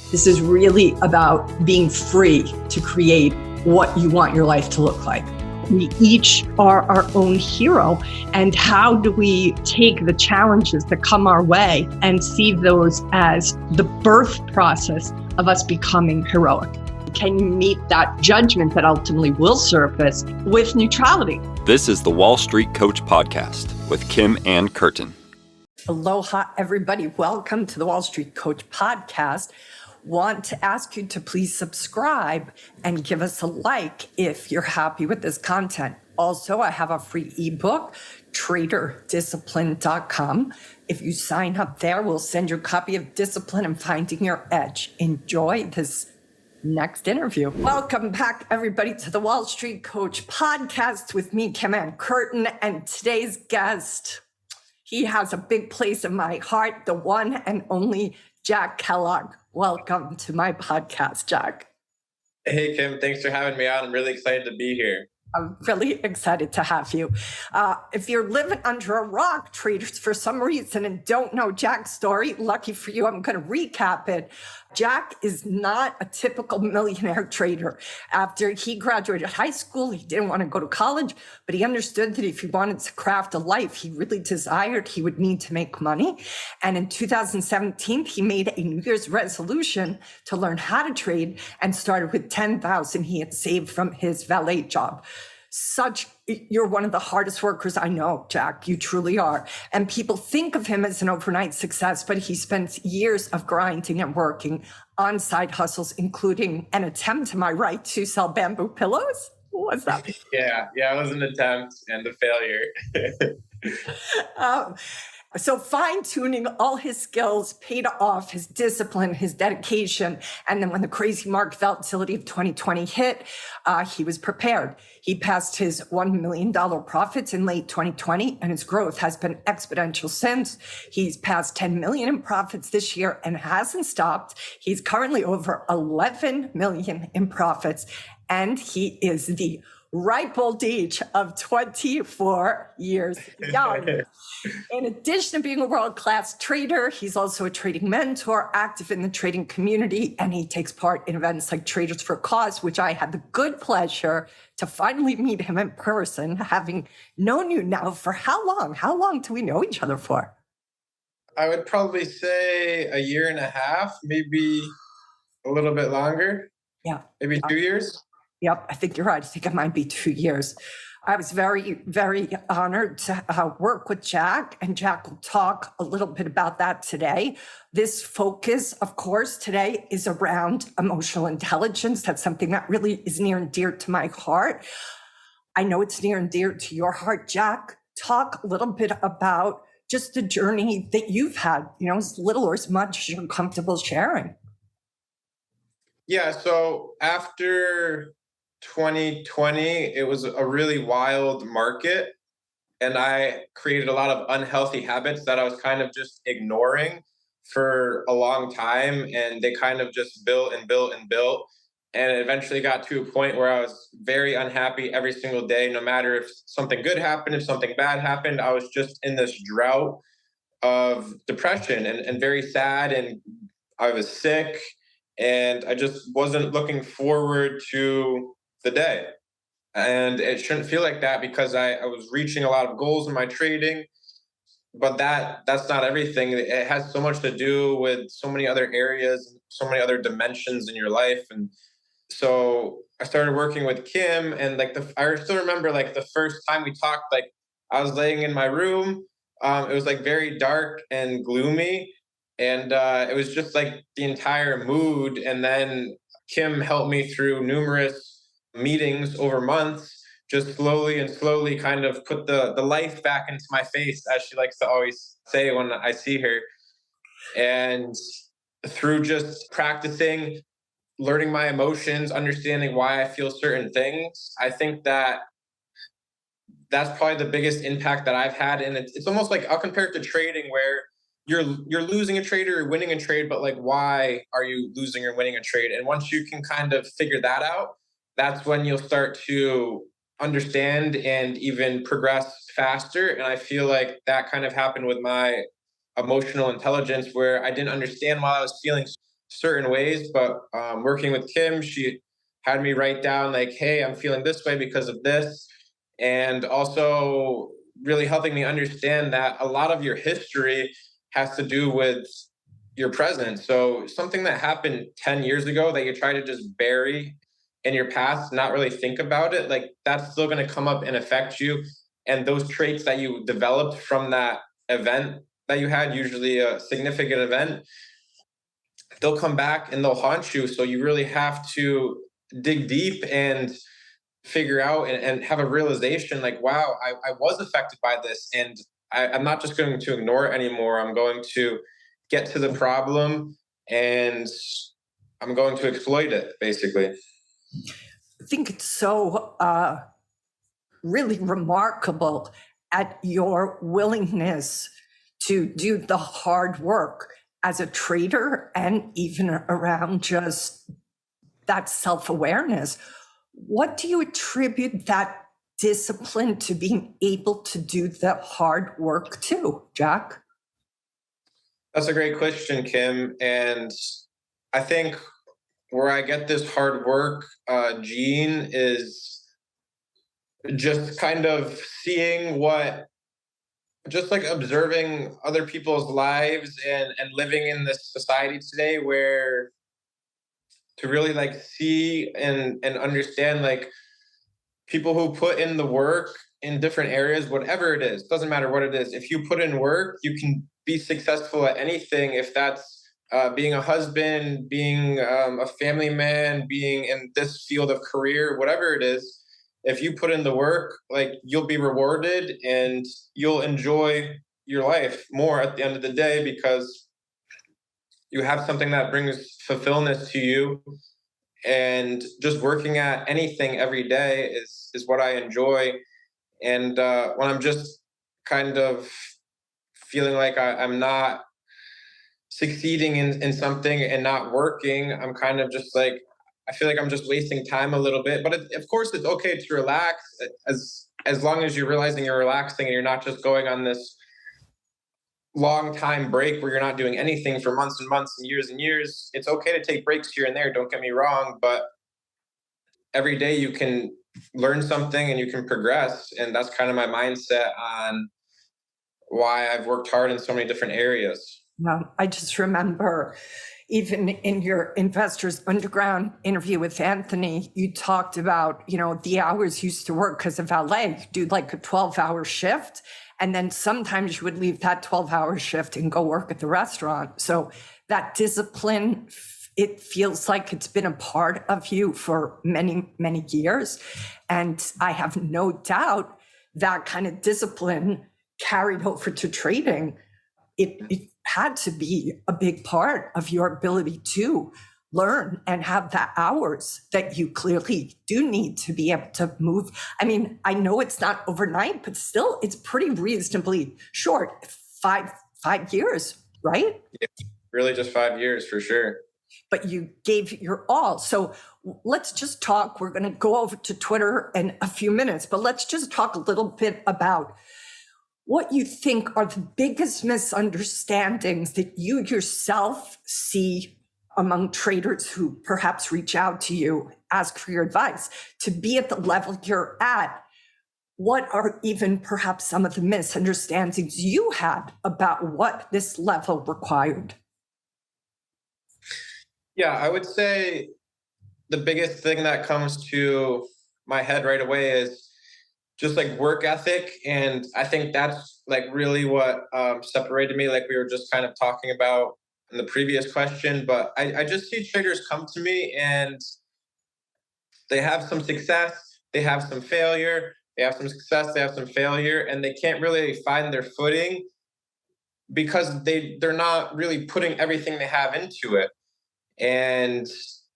This is really about being free to create what you want your life to look like. We each are our own hero. And how do we take the challenges that come our way and see those as the birth process of us becoming heroic? Can you meet that judgment that ultimately will surface with neutrality? This is the Wall Street Coach Podcast with Kim Ann Curtin. Aloha, everybody. Welcome to the Wall Street Coach Podcast. Want to ask you to please subscribe and give us a like if you're happy with this content. Also, I have a free ebook, traderdiscipline.com. If you sign up there, we'll send you a copy of Discipline and Finding Your Edge. Enjoy this next interview. Welcome back, everybody, to the Wall Street Coach Podcast with me, Kim Ann Curtin, and today's guest. He has a big place in my heart, the one and only Jack Kellogg. Welcome to my podcast, Jack. Hey, Kim. Thanks for having me on. I'm really excited to be here. I'm really excited to have you. If you're living under a rock, traders, for some reason, and don't know Jack's story, lucky for you, I'm going to recap it. Jack is not a typical millionaire trader. After he graduated high school, he didn't want to go to college, but he understood that if he wanted to craft a life he really desired, he would need to make money. And in 2017, he made a New Year's resolution to learn how to trade and started with $10,000 he had saved from his valet job. You're one of the hardest workers I know, Jack. You truly are. And people think of him as an overnight success, but he spent years of grinding and working on side hustles, including an attempt, am I right, to sell bamboo pillows? What was that? Yeah, it was an attempt and a failure. So fine-tuning all his skills paid off, his discipline, his dedication. And then when the crazy market volatility of 2020 hit, he was prepared. He passed his $1 million profits in late 2020, and his growth has been exponential since. He's passed 10 million in profits this year and hasn't stopped. He's currently over 11 million in profits, and he is the ripe old age of 24 years young. In addition to being a world-class trader, he's also a trading mentor, active in the trading community, and he takes part in events like Traders for a Cause, which I had the good pleasure to finally meet him in person, having known you now for how long? How long do we know each other for? I would probably say a year and a half, maybe a little bit longer. Yeah. Maybe 2 years. Yep, I think you're right. I think it might be 2 years. I was very, very honored to work with Jack, and Jack will talk a little bit about that today. This focus, of course, today is around emotional intelligence. That's something that really is near and dear to my heart. I know it's near and dear to your heart, Jack. Talk a little bit about just the journey that you've had, as little or as much as you're comfortable sharing. Yeah, so after 2020, it was a really wild market, and I created a lot of unhealthy habits that I was kind of just ignoring for a long time, and they kind of just built and built and built, and it eventually got to a point where I was very unhappy every single day. No matter if something good happened, if something bad happened, I was just in this drought of depression and very sad, and I was sick, and I just wasn't looking forward to the day. And it shouldn't feel like that because I was reaching a lot of goals in my trading, but that's not everything. It has so much to do with so many other areas, so many other dimensions in your life. And so I started working with Kim, and I still remember the first time we talked, I was laying in my room. It was very dark and gloomy, and it was just the entire mood. And then Kim helped me through numerous meetings over months, just slowly and slowly kind of put the life back into my face, as she likes to always say when I see her. And through just practicing, learning my emotions, understanding why I feel certain things, I think that's probably the biggest impact that I've had. And it's almost I'll compare it to trading, where you're losing a trade or winning a trade, but why are you losing or winning a trade? And once you can kind of figure that out, that's when you'll start to understand and even progress faster. And I feel like that kind of happened with my emotional intelligence, where I didn't understand why I was feeling certain ways, but working with Kim, she had me write down like, hey, I'm feeling this way because of this. And also really helping me understand that a lot of your history has to do with your present. So something that happened 10 years ago that you try to just bury in your past, not really think about it, like that's still going to come up and affect you. And those traits that you developed from that event that you had, usually a significant event, they'll come back and they'll haunt you. So you really have to dig deep and figure out and have a realization like, wow, I was affected by this. And I'm not just going to ignore it anymore. I'm going to get to the problem and I'm going to exploit it, basically. I think it's so really remarkable at your willingness to do the hard work as a trader and even around just that self-awareness. What do you attribute that discipline to being able to do the hard work to, Jack? That's a great question, Kim. And I think where I get this hard work gene is just kind of seeing what, just like observing other people's lives and living in this society today where to really like see and understand like people who put in the work in different areas, whatever it is, doesn't matter what it is. If you put in work, you can be successful at anything. If that's being a husband, being a family man, being in this field of career, whatever it is, if you put in the work, like you'll be rewarded and you'll enjoy your life more at the end of the day because you have something that brings fulfillment to you. And just working at anything every day is what I enjoy. And when I'm just kind of feeling like I'm not succeeding in something and not working, I'm kind of just like, I feel like I'm just wasting time a little bit. But of course, it's okay to relax as long as you're realizing you're relaxing and you're not just going on this long time break where you're not doing anything for months and months and years. It's okay to take breaks here and there, don't get me wrong, but every day you can learn something and you can progress. And that's kind of my mindset on why I've worked hard in so many different areas. I just remember even in your Investors Underground interview with Anthony, you talked about, the hours you used to work because of Valet, do like a 12-hour shift. And then sometimes you would leave that 12-hour shift and go work at the restaurant. So that discipline, it feels like it's been a part of you for many, many years. And I have no doubt that kind of discipline carried over to trading. It had to be a big part of your ability to learn and have the hours that you clearly do need to be able to move. I mean, I know it's not overnight, but still it's pretty reasonably short. Five years, right? Yeah, really just 5 years for sure. But you gave your all. So let's just talk. We're going to go over to Twitter in a few minutes, but let's just talk a little bit about what you think are the biggest misunderstandings that you yourself see among traders who perhaps reach out to you, ask for your advice. To be at the level you're at, what are even perhaps some of the misunderstandings you had about what this level required? Yeah, I would say the biggest thing that comes to my head right away is just like work ethic. And I think that's like really what separated me, like we were just kind of talking about in the previous question. But I just see traders come to me and they have some success, they have some failure, they have some success, they have some failure, and they can't really find their footing because they're not really putting everything they have into it. And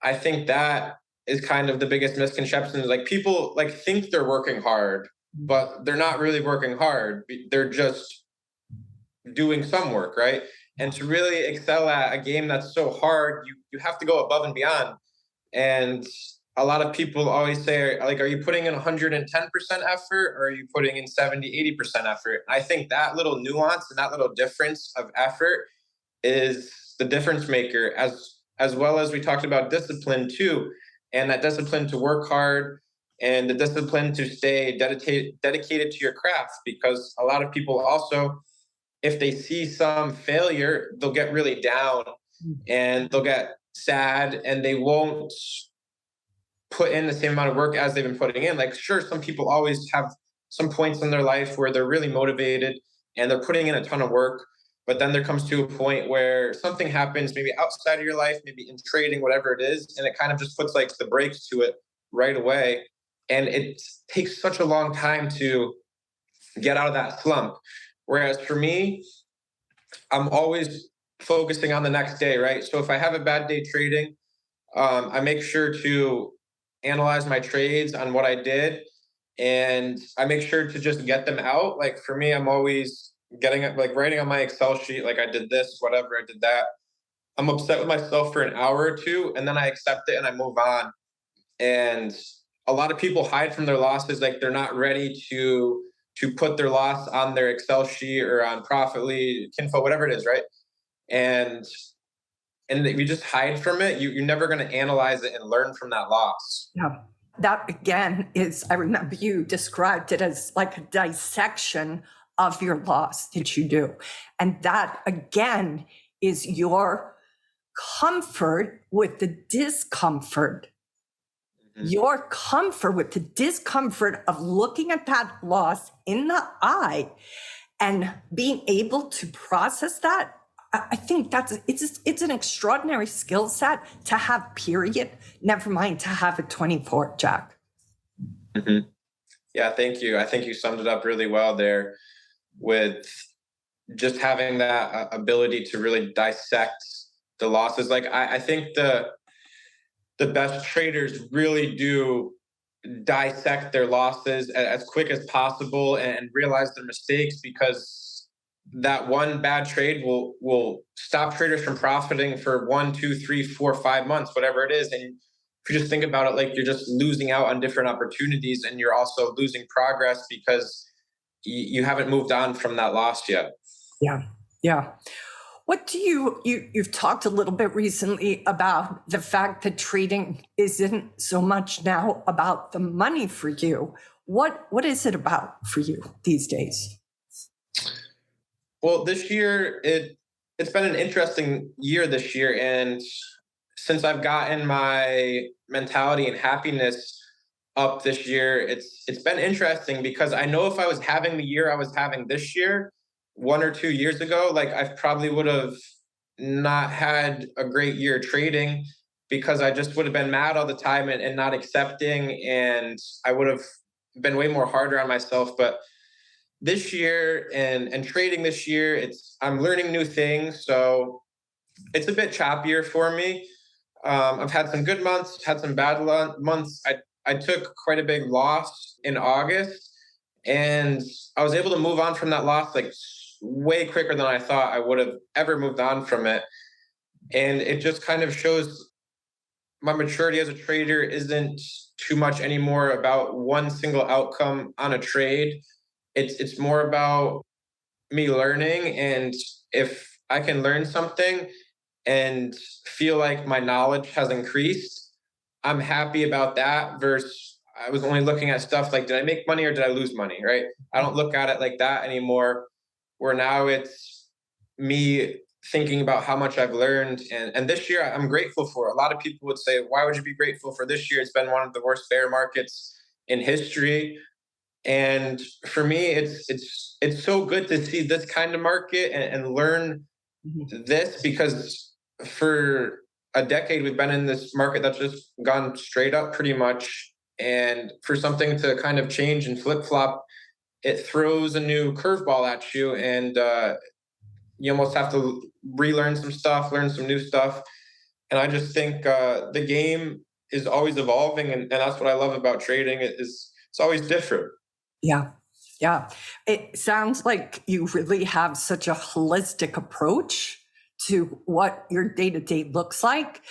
I think that is kind of the biggest misconception. Like people like think they're working hard, but they're not really working hard. They're just doing some work, right? And to really excel at a game that's so hard, you have to go above and beyond. And a lot of people always say, like, are you putting in 110% effort or are you putting in 70, 80% effort? I think that little nuance and that little difference of effort is the difference maker as well as we talked about discipline too, and that discipline to work hard and the discipline to stay dedicated to your craft. Because a lot of people also, if they see some failure, they'll get really down and they'll get sad and they won't put in the same amount of work as they've been putting in. Like, sure, some people always have some points in their life where they're really motivated and they're putting in a ton of work. But then there comes to a point where something happens, maybe outside of your life, maybe in trading, whatever it is, and it kind of just puts like the brakes to it right away. And it takes such a long time to get out of that slump. Whereas for me, I'm always focusing on the next day, right? So if I have a bad day trading, I make sure to analyze my trades on what I did, and I make sure to just get them out. Like for me, I'm always getting it, like writing on my Excel sheet, like I did this, whatever, I did that. I'm upset with myself for an hour or two, and then I accept it and I move on. And a lot of people hide from their losses, like they're not ready to put their loss on their Excel sheet or on Profitly, Kinfo, whatever it is, right? And if you just hide from it, you're never going to analyze it and learn from that loss. Yeah. That again is, I remember you described it as like a dissection of your loss that you do. And that again is your comfort with the discomfort. Your comfort with the discomfort of looking at that loss in the eye and being able to process that. I think it's an extraordinary skill set to have, period. Never mind to have it 24, Jack. Mm-hmm. Yeah, thank you. I think you summed it up really well there with just having that ability to really dissect the losses. Like I think the best traders really do dissect their losses as quick as possible and realize their mistakes, because that one bad trade will stop traders from profiting for 1, 2, 3, 4, 5 months, whatever it is. And if you just think about it, like you're just losing out on different opportunities, and you're also losing progress because you haven't moved on from that loss yet. Yeah. Yeah. What do you've talked a little bit recently about the fact that trading isn't so much now about the money for you. What is it about for you these days? Well, this year it's been an interesting year this year, and since I've gotten my mentality and happiness up this year, it's been interesting, because I know if I was having the year I was having this year 1 or 2 years ago, like I probably would have not had a great year trading, because I just would have been mad all the time and not accepting, and I would have been way more harder on myself. But this year and trading this year, I'm learning new things, so it's a bit choppier for me. I've had some good months, had some bad months. I took quite a big loss in August, and I was able to move on from that loss like way quicker than I thought I would have ever moved on from it. And it just kind of shows my maturity as a trader isn't too much anymore about one single outcome on a trade. It's more about me learning, and if I can learn something and feel like my knowledge has increased, I'm happy about that. Versus I was only looking at stuff like, did I make money or did I lose money, right? I don't look at it like that anymore, where now it's me thinking about how much I've learned. And this year I'm grateful for. A lot of people would say, why would you be grateful for this year? It's been one of the worst bear markets in history. And for me, it's so good to see this kind of market and learn this, because for a decade we've been in this market that's just gone straight up pretty much. And for something to kind of change and flip flop, it throws a new curveball at you, and you almost have to relearn some stuff, learn some new stuff. And I just think the game is always evolving, and that's what I love about trading. It's always different. Yeah. Yeah. It sounds like you really have such a holistic approach to what your day-to-day looks like.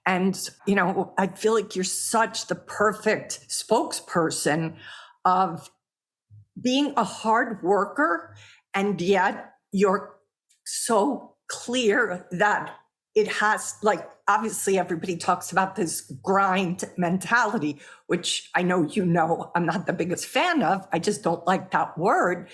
And, I feel like you're such the perfect spokesperson of being a hard worker, and yet you're so clear that it has, like, obviously everybody talks about this grind mentality, which I know I'm not the biggest fan of. I just don't like that word.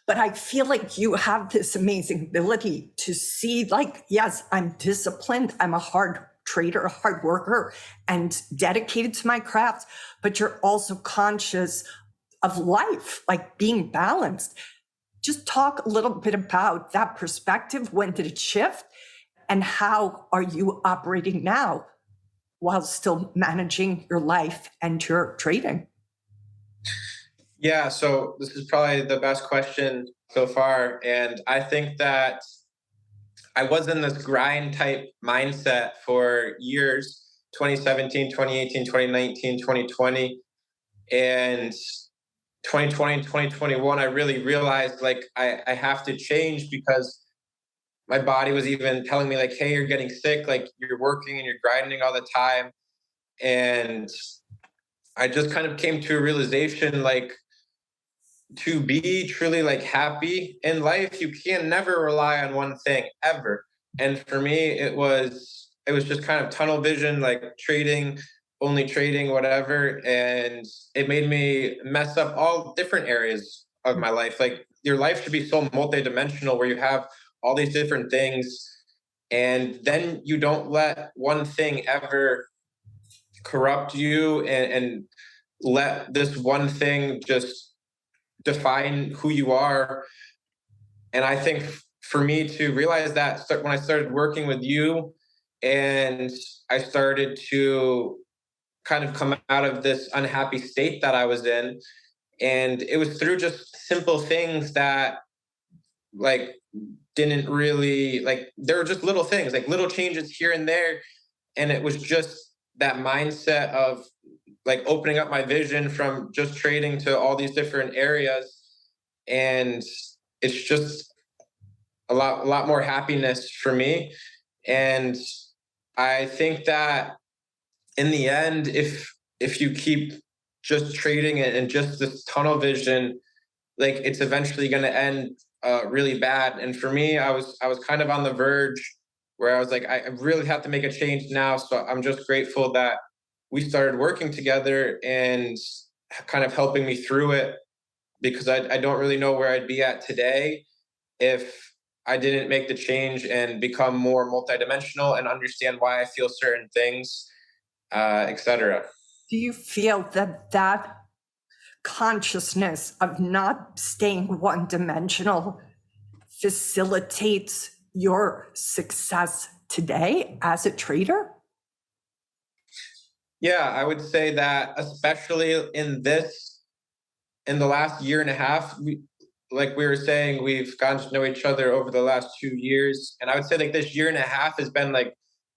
But I feel like you have this amazing ability to see, like, yes, I'm disciplined. I'm a hard trader, a hard worker, and dedicated to my craft, but you're also conscious of life, like being balanced. Just talk a little bit about that perspective. When did it shift? And how are you operating now while still managing your life and your trading? Yeah, so this is probably the best question so far. And I think that I was in this grind type mindset for years, 2017, 2018, 2019, 2020. And 2020 and 2021, I really realized like I have to change because my body was even telling me like, hey, you're getting sick, like you're working and you're grinding all the time. And I just kind of came to a realization like to be truly like happy in life, you can never rely on one thing ever. And for me, it was just kind of tunnel vision, like trading, only trading, whatever. And it made me mess up all different areas of my life. Like your life should be so multidimensional where you have all these different things. And then you don't let one thing ever corrupt you and let this one thing just define who you are. And I think for me to realize that when I started working with you and I started to kind of come out of this unhappy state that I was in, and it was through just simple things that like didn't really like, there were just little things like little changes here and there. And it was just that mindset of like opening up my vision from just trading to all these different areas. And it's just a lot more happiness for me. And I think that in the end, if you keep just trading it and just this tunnel vision, like it's eventually going to end really bad. And for me, I was kind of on the verge where I was like, I really have to make a change now. So I'm just grateful that we started working together and kind of helping me through it, because I don't really know where I'd be at today if I didn't make the change and become more multidimensional and understand why I feel certain things, etc. Do you feel that that consciousness of not staying one dimensional facilitates your success today as a trader? Yeah, I would say that especially in the last year and a half, like we were saying, we've gotten to know each other over the last 2 years. And I would say like this year and a half has been like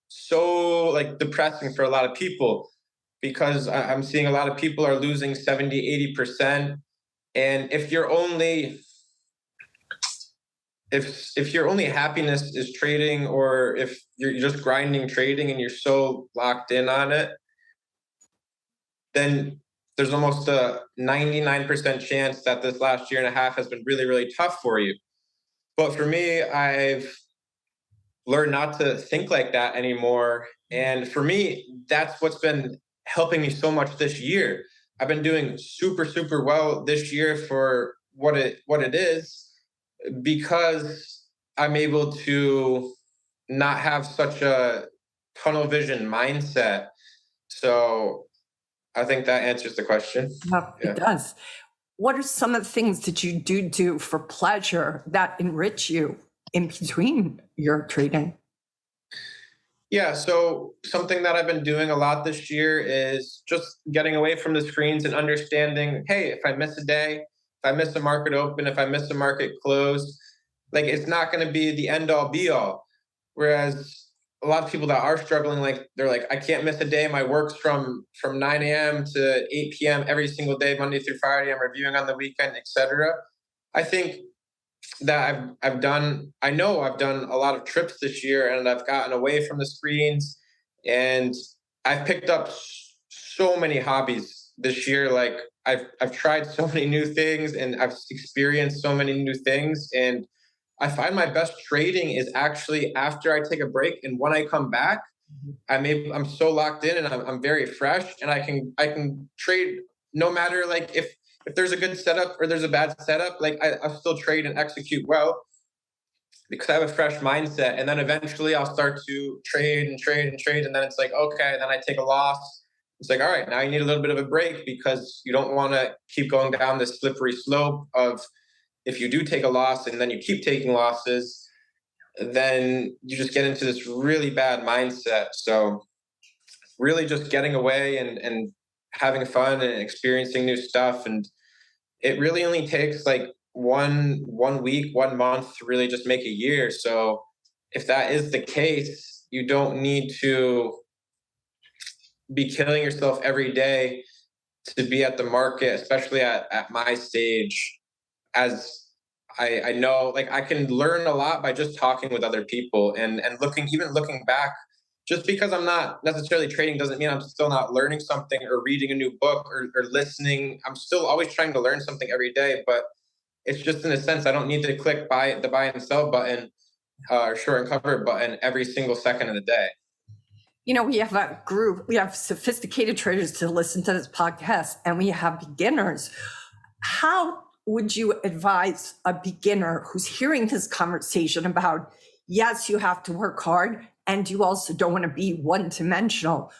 so like depressing for a lot of people, because I'm seeing a lot of people are losing 70, 80%. And if your only happiness is trading, or if you're just grinding trading and you're so locked in on it, then there's almost a 99% chance that this last year and a half has been really, really tough for you. But for me, I've learned not to think like that anymore. And for me, that's what's been helping me so much this year. I've been doing super, super well this year for what it is, because I'm able to not have such a tunnel vision mindset. So I think that answers the question. Yeah, Yeah. it does. What are some of the things that you do for pleasure that enrich you in between your trading? Yeah, so something that I've been doing a lot this year is just getting away from the screens and understanding, hey, if I miss a day, if I miss a market open, if I miss a market close, like it's not going to be the end all be all. Whereas a lot of people that are struggling, like they're like, I can't miss a day. My work's from 9 a.m. to 8 p.m. every single day, Monday through Friday. I'm reviewing on the weekend, etc. I think that I know I've done a lot of trips this year, and I've gotten away from the screens, and I've picked up so many hobbies this year. Like I've tried so many new things, and I've experienced so many new things, and I find my best trading is actually after I take a break, and when I come back, I'm so locked in and I'm very fresh, and I can trade no matter like if there's a good setup or there's a bad setup, like I still trade and execute well because I have a fresh mindset. And then eventually I'll start to trade and trade and trade. And then it's like, okay, then I take a loss. It's like, all right, now you need a little bit of a break because you don't want to keep going down this slippery slope of if you do take a loss and then you keep taking losses, then you just get into this really bad mindset. So really just getting away and having fun and experiencing new stuff. And it really only takes like one week, 1 month to really just make a year. So if that is the case, you don't need to be killing yourself every day to be at the market, especially at my stage. As I know, like I can learn a lot by just talking with other people and looking back. Just because I'm not necessarily trading doesn't mean I'm still not learning something or reading a new book or listening. I'm still always trying to learn something every day, but it's just in a sense I don't need to click the buy and sell button or short and cover button every single second of the day. You know, we have a group, we have sophisticated traders to listen to this podcast, and we have beginners. How would you advise a beginner who's hearing this conversation about, yes, you have to work hard and you also don't want to be one-dimensional?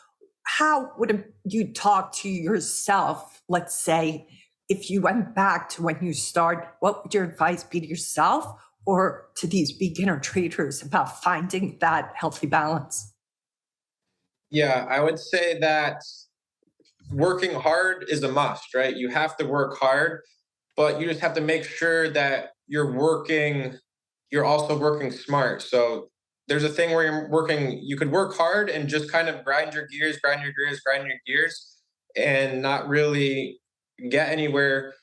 How would you talk to yourself, let's say, if you went back to when you started? What would your advice be to yourself or to these beginner traders about finding that healthy balance? Yeah, I would say that working hard is a must, right? You have to work hard, but you just have to make sure that you're also working smart. So there's a thing where you could work hard and just kind of grind your gears, and not really get anywhere.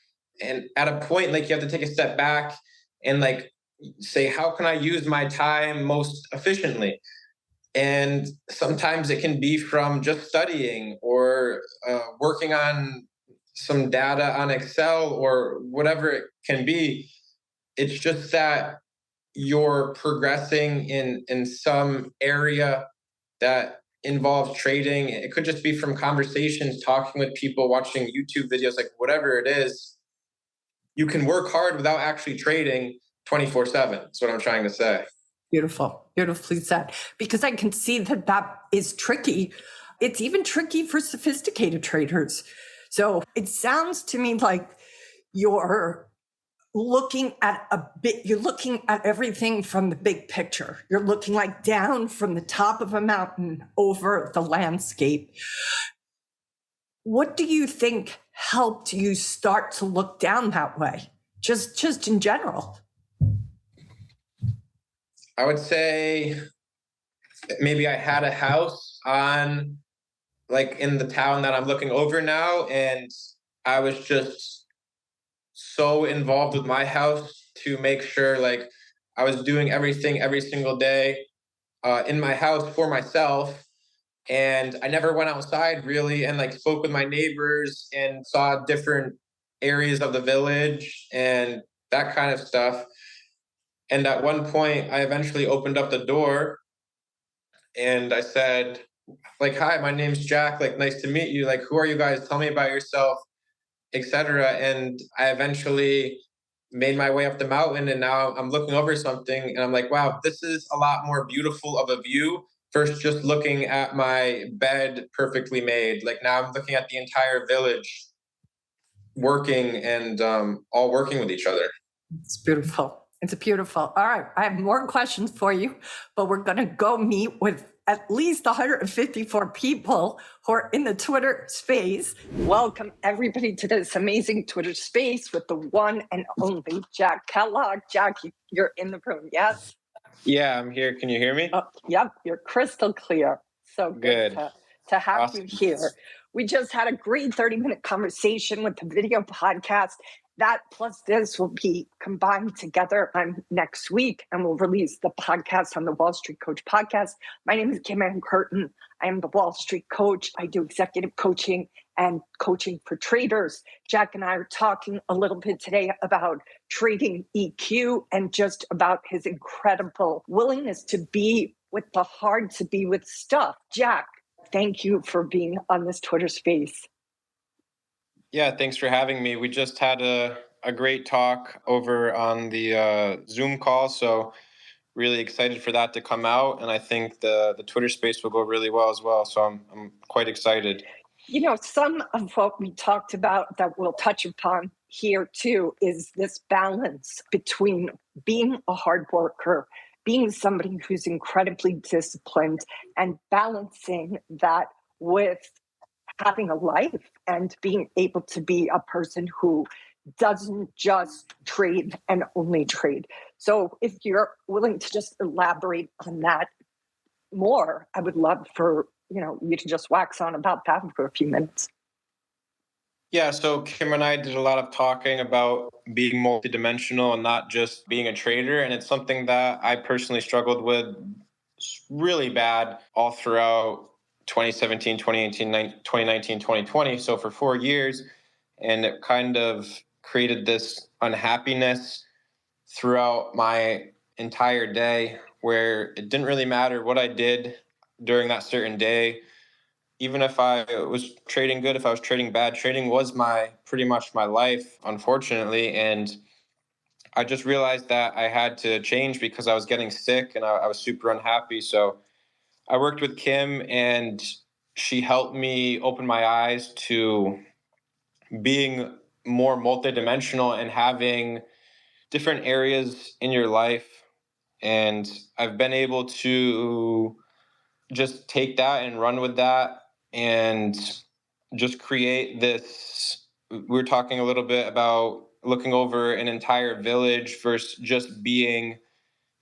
And at a point, like you have to take a step back and like say, how can I use my time most efficiently? And sometimes it can be from just studying or working on some data on Excel or whatever it can be. It's just that you're progressing in some area that involves trading. It could just be from conversations, talking with people, watching YouTube videos, like whatever it is. You can work hard without actually trading 24/7. That's what I'm trying to say. Beautiful, beautifully said. Because I can see that is tricky. It's even tricky for sophisticated traders. So it sounds to me like you're looking at everything from the big picture. You're looking like down from the top of a mountain over the landscape. What do you think helped you start to look down that way? Just in general. I would say maybe I had a house on like in the town that I'm looking over now, and I was just so involved with my house to make sure like I was doing everything every single day in my house for myself. And I never went outside really and like spoke with my neighbors and saw different areas of the village and that kind of stuff. And at one point, I eventually opened up the door and I said, like, hi, my name's Jack. Like, nice to meet you. Like, who are you guys? Tell me about yourself, etc. And I eventually made my way up the mountain, and now I'm looking over something and I'm like, wow, this is a lot more beautiful of a view. First, just looking at my bed perfectly made. Like, now I'm looking at the entire village working and all working with each other. It's beautiful. It's beautiful. All right. I have more questions for you, but we're going to go meet with at least 154 people who are in the Twitter space. Welcome everybody to this amazing Twitter space with the one and only Jack Kellogg. Jack, you're in the room, yes? Yeah, I'm here. Can you hear me? Yep, you're crystal clear. So good. to have Awesome. you here. We just had a great 30-minute conversation with the video podcast. That plus this will be combined together on next week, and we'll release the podcast on the Wall Street Coach podcast. My name is Kim Ann Curtin. I am the Wall Street Coach. I do executive coaching and coaching for traders. Jack and I are talking a little bit today about trading EQ and just about his incredible willingness to be with the hard to be with stuff. Jack, thank you for being on this Twitter space. Yeah, thanks for having me. We just had a great talk over on the Zoom call, so really excited for that to come out. And I think the Twitter space will go really well as well. So I'm quite excited. You know, some of what we talked about that we'll touch upon here too is this balance between being a hard worker, being somebody who's incredibly disciplined, and balancing that with having a life and being able to be a person who doesn't just trade and only trade. So if you're willing to just elaborate on that more, I would love for you to just wax on about that for a few minutes. Yeah, so Kim and I did a lot of talking about being multidimensional and not just being a trader. And it's something that I personally struggled with really bad all throughout 2017, 2018, 2019, 2020. So for 4 years, and it kind of created this unhappiness throughout my entire day where it didn't really matter what I did during that certain day. Even if I was trading good, if I was trading bad, trading was pretty much my life, unfortunately. And I just realized that I had to change because I was getting sick and I was super unhappy. So I worked with Kim, and she helped me open my eyes to being more multidimensional and having different areas in your life. And I've been able to just take that and run with that and just create this. We're talking a little bit about looking over an entire village versus just being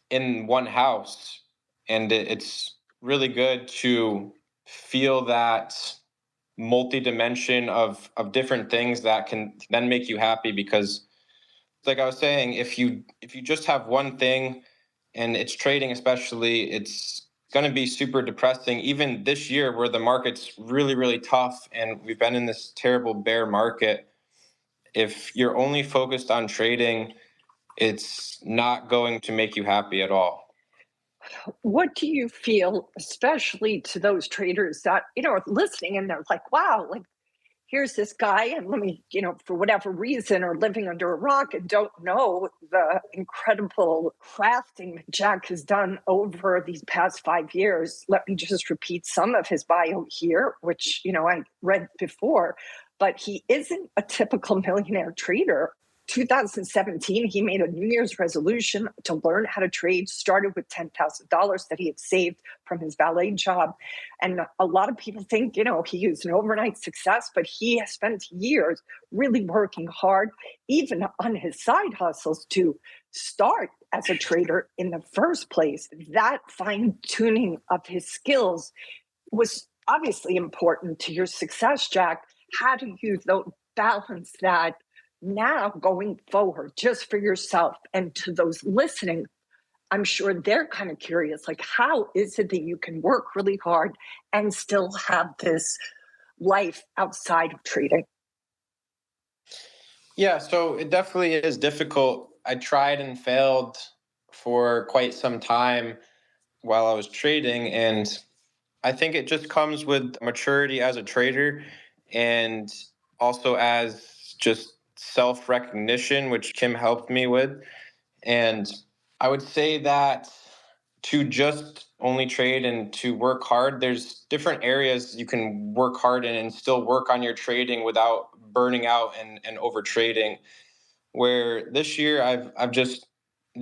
in one house. And it's really good to feel that multi-dimension of different things that can then make you happy, because like I was saying, if you just have one thing, and it's trading especially, it's going to be super depressing. Even this year where the market's really, really tough and we've been in this terrible bear market, if you're only focused on trading, it's not going to make you happy at all. What do you feel, especially to those traders that, are listening and they're like, wow, like here's this guy, and let me, for whatever reason, are living under a rock and don't know the incredible crafting that Jack has done over these past 5 years. Let me just repeat some of his bio here, which, I read before, but he isn't a typical millionaire trader. 2017, he made a New Year's resolution to learn how to trade, started with $10,000 that he had saved from his valet job. And a lot of people think, he was an overnight success, but he has spent years really working hard, even on his side hustles, to start as a trader in the first place. That fine tuning of his skills was obviously important to your success, Jack. How do you, though, balance that now going forward, just for yourself and to those listening? I'm sure they're kind of curious, like, how is it that you can work really hard and still have this life outside of trading? Yeah, so it definitely is difficult. I tried and failed for quite some time while I was trading, and I think it just comes with maturity as a trader, and also as just self-recognition, which Kim helped me with. And I would say that to just only trade and to work hard, there's different areas you can work hard in and still work on your trading without burning out and over trading. Where this year I've just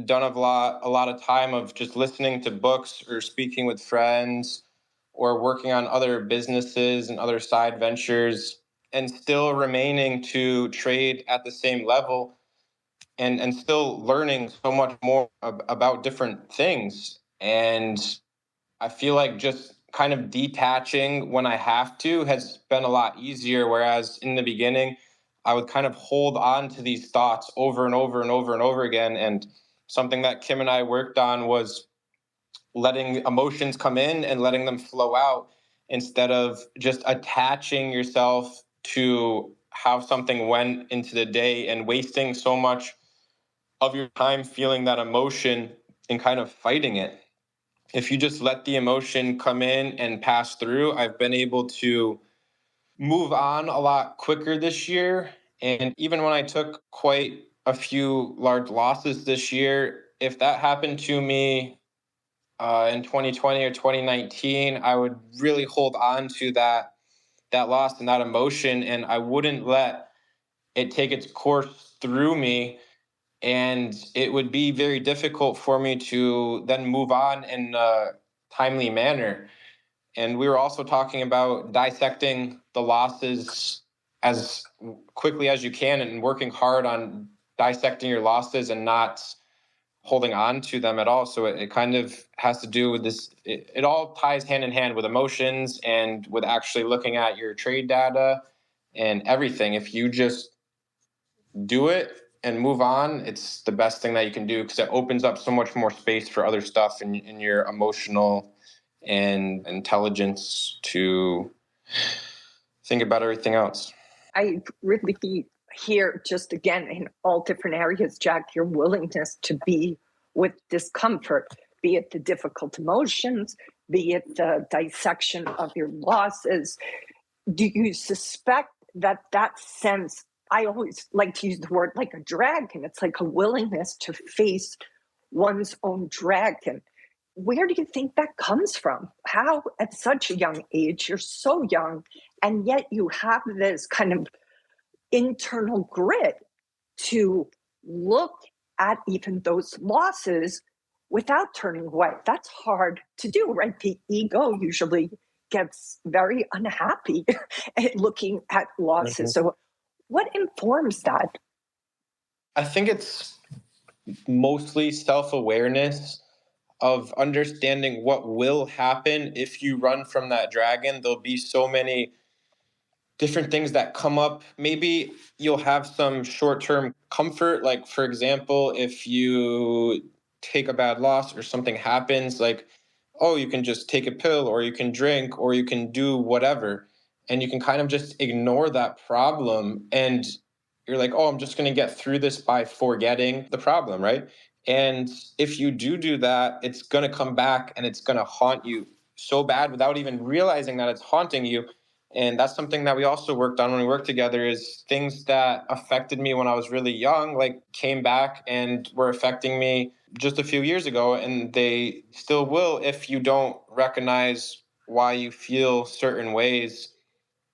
done a lot of time of just listening to books or speaking with friends or working on other businesses and other side ventures, and still remaining to trade at the same level, and still learning so much more about different things. And I feel like just kind of detaching when I have to has been a lot easier. Whereas in the beginning, I would kind of hold on to these thoughts over and over and over and over again. And something that Kim and I worked on was letting emotions come in and letting them flow out instead of just attaching yourself to how something went into the day and wasting so much of your time feeling that emotion and kind of fighting it. If you just let the emotion come in and pass through, I've been able to move on a lot quicker this year. And even when I took quite a few large losses this year, if that happened to me in 2020 or 2019, I would really hold on to that loss and that emotion, and I wouldn't let it take its course through me. And it would be very difficult for me to then move on in a timely manner. And we were also talking about dissecting the losses as quickly as you can and working hard on dissecting your losses and not holding on to them at all. So it kind of has to do with this. It all ties hand in hand with emotions and with actually looking at your trade data and everything. If you just do it and move on, it's the best thing that you can do because it opens up so much more space for other stuff in your emotional and intelligence to think about everything else. I really hear just again in all different areas, Jack, your willingness to be with discomfort, be it the difficult emotions, be it the dissection of your losses. Do you suspect that sense, I always like to use the word like a dragon, it's like a willingness to face one's own dragon. Where do you think that comes from? How, at such a young age, you're so young, and yet you have this kind of internal grit to look at even those losses without turning away? That's hard to do, right? The ego usually gets very unhappy at looking at losses. So, what informs that? I think it's mostly self-awareness of understanding what will happen if you run from that dragon. There'll be so many different things that come up. Maybe you'll have some short-term comfort. Like, for example, if you take a bad loss or something happens, like, oh, you can just take a pill or you can drink or you can do whatever. And you can kind of just ignore that problem. And you're like, oh, I'm just going to get through this by forgetting the problem, right? And if you do that, it's going to come back and it's going to haunt you so bad without even realizing that it's haunting you. And that's something that we also worked on when we worked together, is things that affected me when I was really young, like came back and were affecting me just a few years ago. And they still will if you don't recognize why you feel certain ways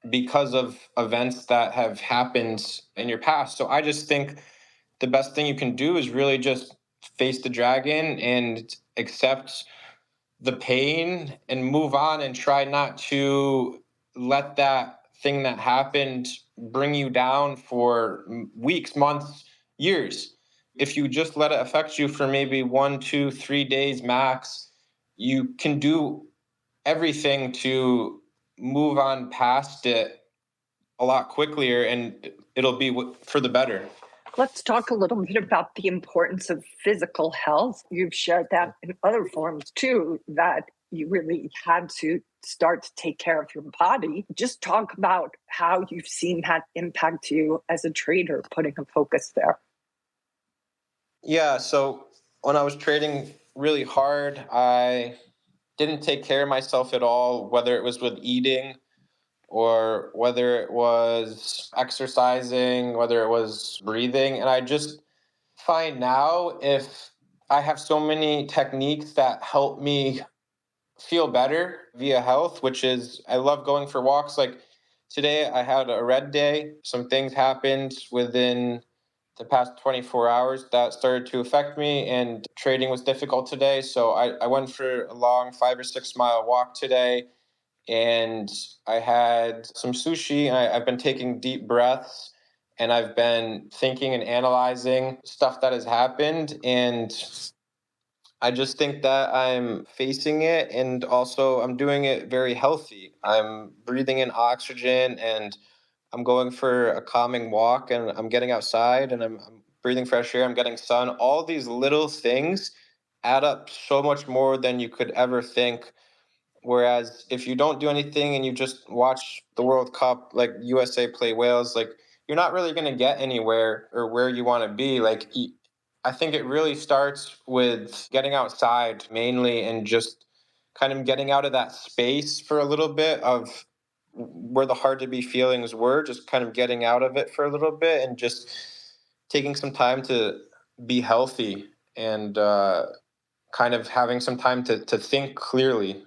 because of events that have happened in your past. So I just think the best thing you can do is really just face the dragon and accept the pain and move on and try not to let that thing that happened bring you down for weeks, months, years. If you just let it affect you for maybe 1, 2, 3 days max, you can do everything to move on past it a lot quicker, and it'll be for the better. Let's talk a little bit about the importance of physical health. You've shared that in other forms too, that you really had to start to take care of your body. Just talk about how you've seen that impact you as a trader, putting a focus there. Yeah, so when I was trading really hard, I didn't take care of myself at all, whether it was with eating or whether it was exercising, whether it was breathing. And I just find now, if I have so many techniques that help me feel better via health, which is I love going for walks. Like today, I had a red day. Some things happened within the past 24 hours that started to affect me, and trading was difficult today. So I went for a long 5 or 6 mile walk today, and I had some sushi. And I've been taking deep breaths, and I've been thinking and analyzing stuff that has happened. And I just think that I'm facing it, and also I'm doing it very healthy. I'm breathing in oxygen, and I'm going for a calming walk, and I'm getting outside, and I'm breathing fresh air. I'm getting sun. All these little things add up so much more than you could ever think. Whereas if you don't do anything and you just watch the World Cup, like USA play Wales, like you're not really going to get anywhere or where you want to be. I think it really starts with getting outside mainly, and just kind of getting out of that space for a little bit of where the hard to be feelings were, just kind of getting out of it for a little bit and just taking some time to be healthy, and kind of having some time to think clearly.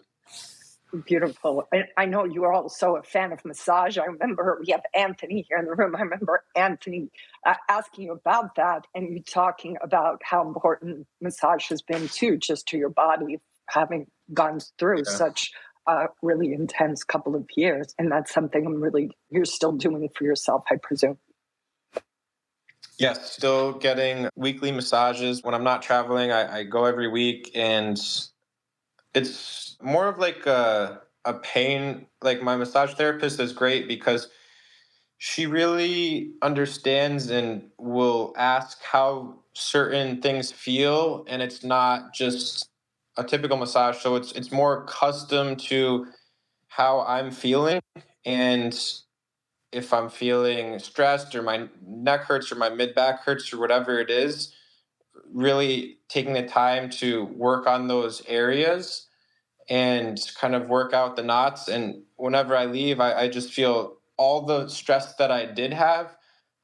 Beautiful. I know you are also a fan of massage. I remember we have Anthony here in the room. I remember Anthony asking you about that, and you talking about how important massage has been too, just to your body, having gone through Yeah. such a really intense couple of years. And that's something you're still doing for yourself, I presume. Yes, still getting weekly massages. When I'm not traveling, I go every week, and it's more of like a pain. Like my massage therapist is great because she really understands and will ask how certain things feel, and it's not just a typical massage. So it's more custom to how I'm feeling, and if I'm feeling stressed or my neck hurts or my mid back hurts or whatever it is, really taking the time to work on those areas and kind of work out the knots. And whenever I leave, I just feel all the stress that I did have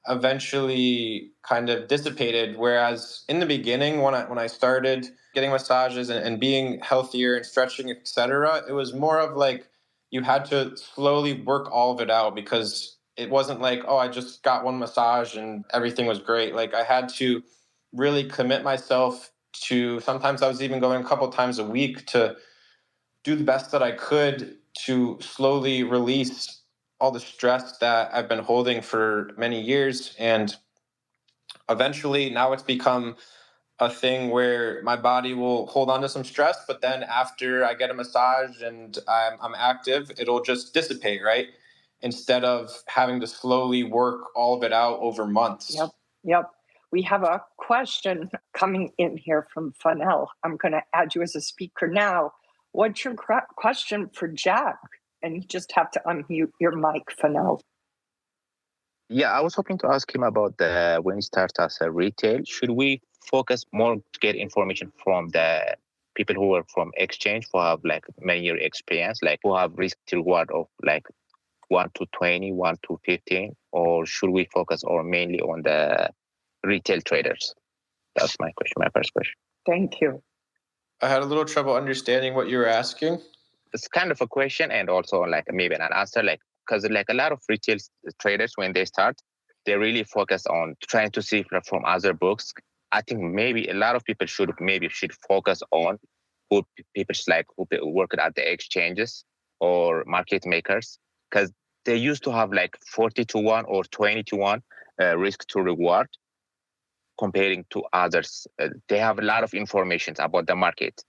eventually kind of dissipated. Whereas in the beginning, when I started getting massages and being healthier and stretching, etc., it was more of like you had to slowly work all of it out, because it wasn't like, oh, I just got one massage and everything was great. Like I had to really commit myself to, sometimes I was even going a couple times a week to do the best that I could to slowly release all the stress that I've been holding for many years. And eventually now it's become a thing where my body will hold on to some stress, but then after I get a massage and I'm active, it'll just dissipate, right? Instead of having to slowly work all of it out over months. Yep. Yep. We have a question coming in here from Funnel. I'm going to add you as a speaker now. What's your question for Jack? And you just have to unmute your mic, Funnel. Yeah, I was hoping to ask him about when you start as a retail, should we focus more to get information from the people who work from exchange, who have like many year experience, like who have risk to reward of like 1 to 20, 1 to 15, or should we focus or mainly on the retail traders? That's my question, my first question. Thank you. I had a little trouble understanding what you were asking. It's kind of a question and also like maybe an answer, like because like a lot of retail traders when they start, they really focus on trying to see from other books. I think maybe a lot of people should focus on who people like who work at the exchanges or market makers, because they used to have like 40 to 1 or 20 to 1 risk to reward comparing to others. They have a lot of information about the market.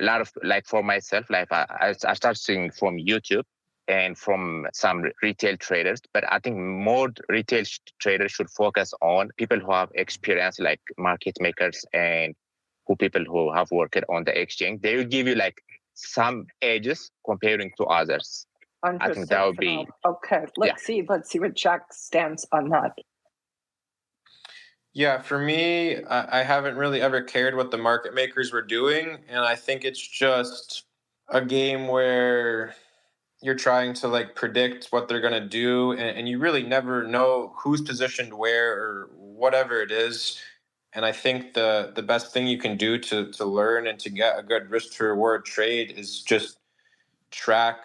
A lot of, like for myself, like I started seeing from YouTube and from some retail traders, but I think more retail traders should focus on people who have experience, like market makers and people who have worked on the exchange. They will give you like some edges comparing to others. Understood. I think that would be okay. Let's see what Jack stands on that. Yeah, for me, I haven't really ever cared what the market makers were doing. And I think it's just a game where you're trying to like predict what they're going to do. And you really never know who's positioned where or whatever it is. And I think the best thing you can do to learn and to get a good risk to reward trade is just track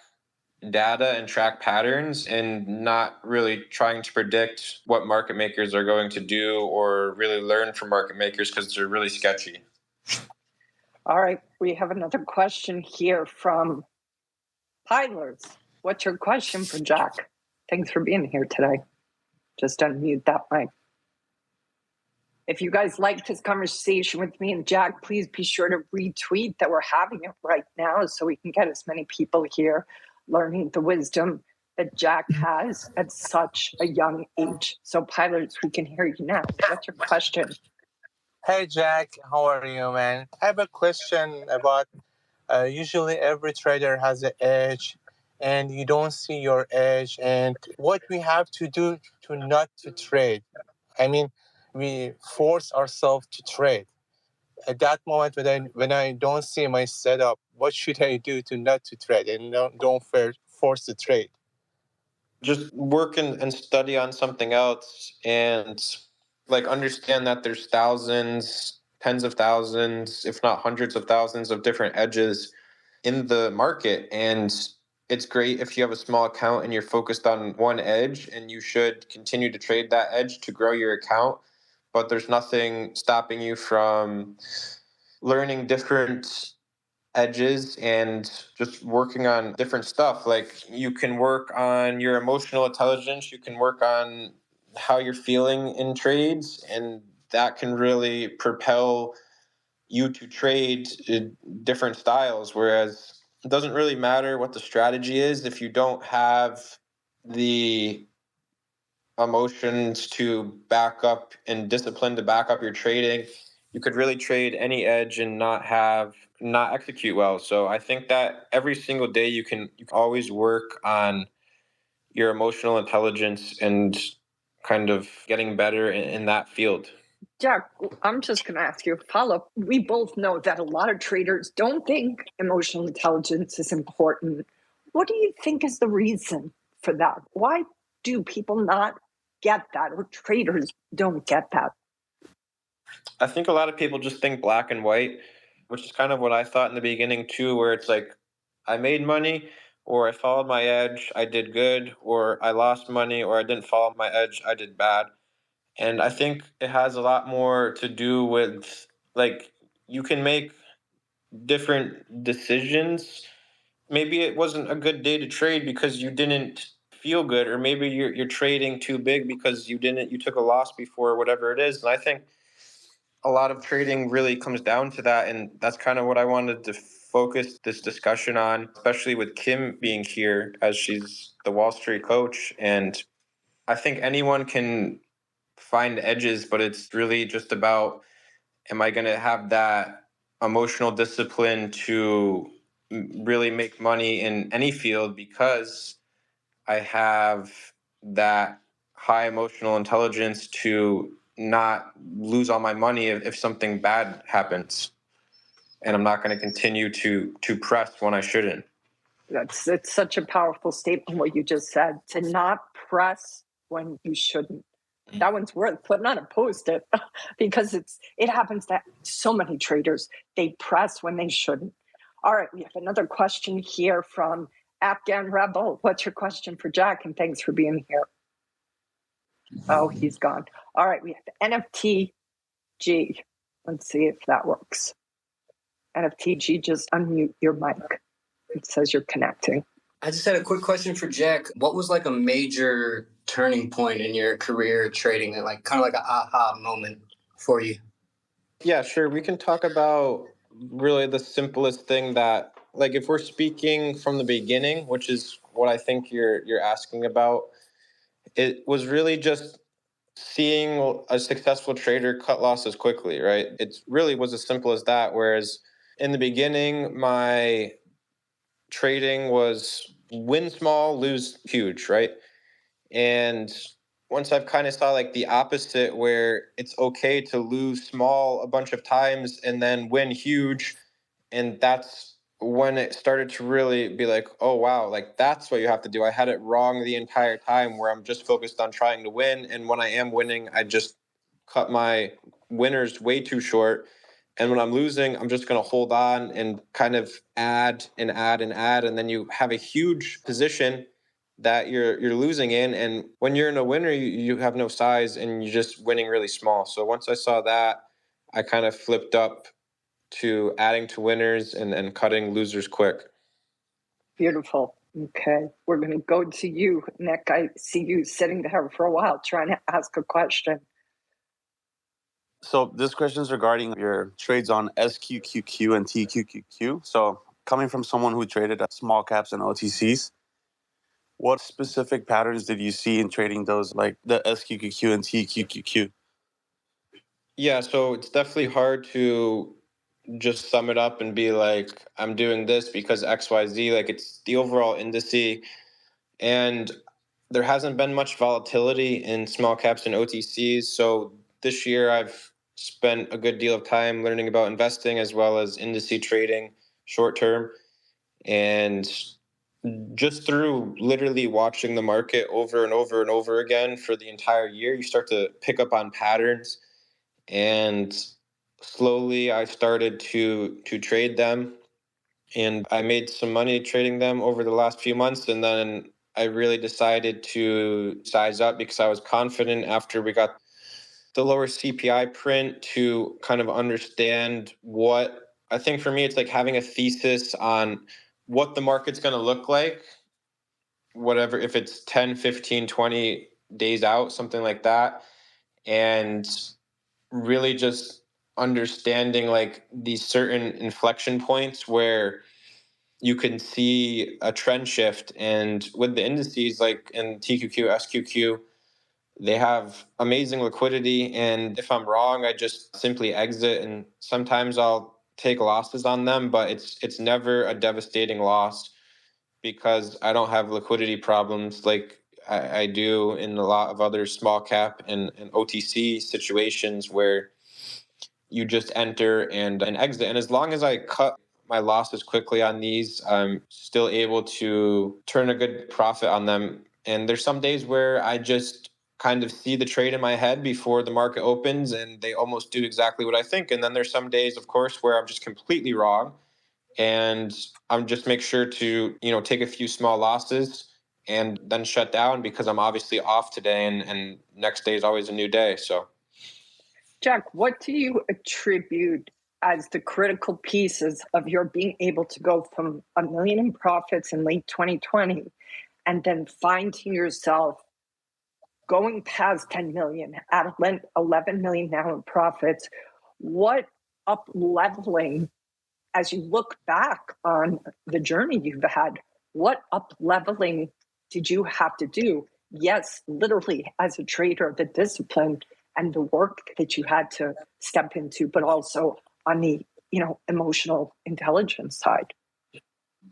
data and track patterns, and not really trying to predict what market makers are going to do or really learn from market makers, because they're really sketchy. All right. We have another question here from Pilers. What's your question for Jack? Thanks for being here today. Just unmute that mic. If you guys liked this conversation with me and Jack, please be sure to retweet that we're having it right now so we can get as many people here learning the wisdom that Jack has at such a young age. So pilots, we can hear you now. What's your question? Hey, Jack. How are you, man? I have a question about usually every trader has an edge and you don't see your edge and what we have to do to not to trade. I mean, we force ourselves to trade. At that moment when I don't see my setup, what should I do to not to trade and don't force the trade? Just work and study on something else and like understand that there's thousands, tens of thousands, if not hundreds of thousands of different edges in the market. And it's great if you have a small account and you're focused on one edge, and you should continue to trade that edge to grow your account. But there's nothing stopping you from learning different edges and just working on different stuff. Like you can work on your emotional intelligence, you can work on how you're feeling in trades, and that can really propel you to trade different styles. Whereas it doesn't really matter what the strategy is if you don't have the emotions to back up and discipline to back up your trading. You could really trade any edge and not execute well. So I think that every single day you can always work on your emotional intelligence and kind of getting better in that field. Jack, I'm just going to ask you a follow-up. We both know that a lot of traders don't think emotional intelligence is important. What do you think is the reason for that? Why do people not get that, or traders don't get that? I think a lot of people just think black and white, which is kind of what I thought in the beginning too, where it's like I made money or I followed my edge, I did good, or I lost money or I didn't follow my edge, I did bad. And I think it has a lot more to do with like you can make different decisions. Maybe it wasn't a good day to trade because you didn't feel good, or maybe you're trading too big because you took a loss before, whatever it is. And I think a lot of trading really comes down to that, and that's kind of what I wanted to focus this discussion on, especially with Kim being here as she's the Wall Street coach. And I think anyone can find edges, but it's really just about, am I going to have that emotional discipline to really make money in any field because I have that high emotional intelligence to not lose all my money if something bad happens, and I'm not going to continue to press when I shouldn't. It's such a powerful statement what you just said, to not press when you shouldn't. That one's worth putting on a post-it because it happens to so many traders. They press when they shouldn't. All right, we have another question here from Afghan Rebel. What's your question for Jack? And thanks for being here. Oh, he's gone. All right, we have NFTG. Let's see if that works. NFTG, just unmute your mic. It says you're connecting. I just had a quick question for Jack. What was like a major turning point in your career trading, and like kind of like an aha moment for you? Yeah, sure. We can talk about really the simplest thing that, like, if we're speaking from the beginning, which is what I think you're asking about, it was really just seeing a successful trader cut losses quickly, right? It really was as simple as that. Whereas in the beginning, my trading was win small, lose huge, right? And once I've kind of saw like the opposite, where it's okay to lose small a bunch of times and then win huge, and that's when it started to really be like, oh wow, like that's what you have to do. I had it wrong the entire time, where I'm just focused on trying to win, and when I am winning, I just cut my winners way too short. And when I'm losing, I'm just going to hold on and kind of add and add and add, and then you have a huge position that you're losing in. And when you're in a winner, you have no size and you're just winning really small. So once I saw that, I kind of flipped up to adding to winners and cutting losers quick. Beautiful. Okay. We're going to go to you, Nick. I see you sitting there for a while trying to ask a question. So this question is regarding your trades on SQQQ and TQQQ. So coming from someone who traded at small caps and OTCs, what specific patterns did you see in trading those, like the SQQQ and TQQQ? Yeah, so it's definitely hard to just sum it up and be like, I'm doing this because XYZ. Like, it's the overall indice. And there hasn't been much volatility in small caps and OTCs. So this year I've spent a good deal of time learning about investing as well as indice trading short term. And just through literally watching the market over and over and over again for the entire year, you start to pick up on patterns. And slowly I started to trade them, and I made some money trading them over the last few months. And then I really decided to size up because I was confident after we got the lower CPI print to kind of understand what I think for me, it's like having a thesis on what the market's going to look like, whatever, if it's 10, 15, 20 days out, something like that. And really just understanding like these certain inflection points where you can see a trend shift. And with the indices like in TQQ, SQQ, they have amazing liquidity. And if I'm wrong, I just simply exit. And sometimes I'll take losses on them, but it's never a devastating loss because I don't have liquidity problems like I do in a lot of other small cap and OTC situations where you just enter and exit. And as long as I cut my losses quickly on these, I'm still able to turn a good profit on them. And there's some days where I just kind of see the trade in my head before the market opens and they almost do exactly what I think. And then there's some days, of course, where I'm just completely wrong. And I'm just make sure to, take a few small losses and then shut down because I'm obviously off today and next day is always a new day. So Jack, what do you attribute as the critical pieces of your being able to go from $1 million in profits in late 2020 and then finding yourself going past 10 million at 11 million now in profits? What up leveling, as you look back on the journey you've had, what up leveling did you have to do? Yes, literally as a trader, the discipline and the work that you had to step into, but also on the emotional intelligence side.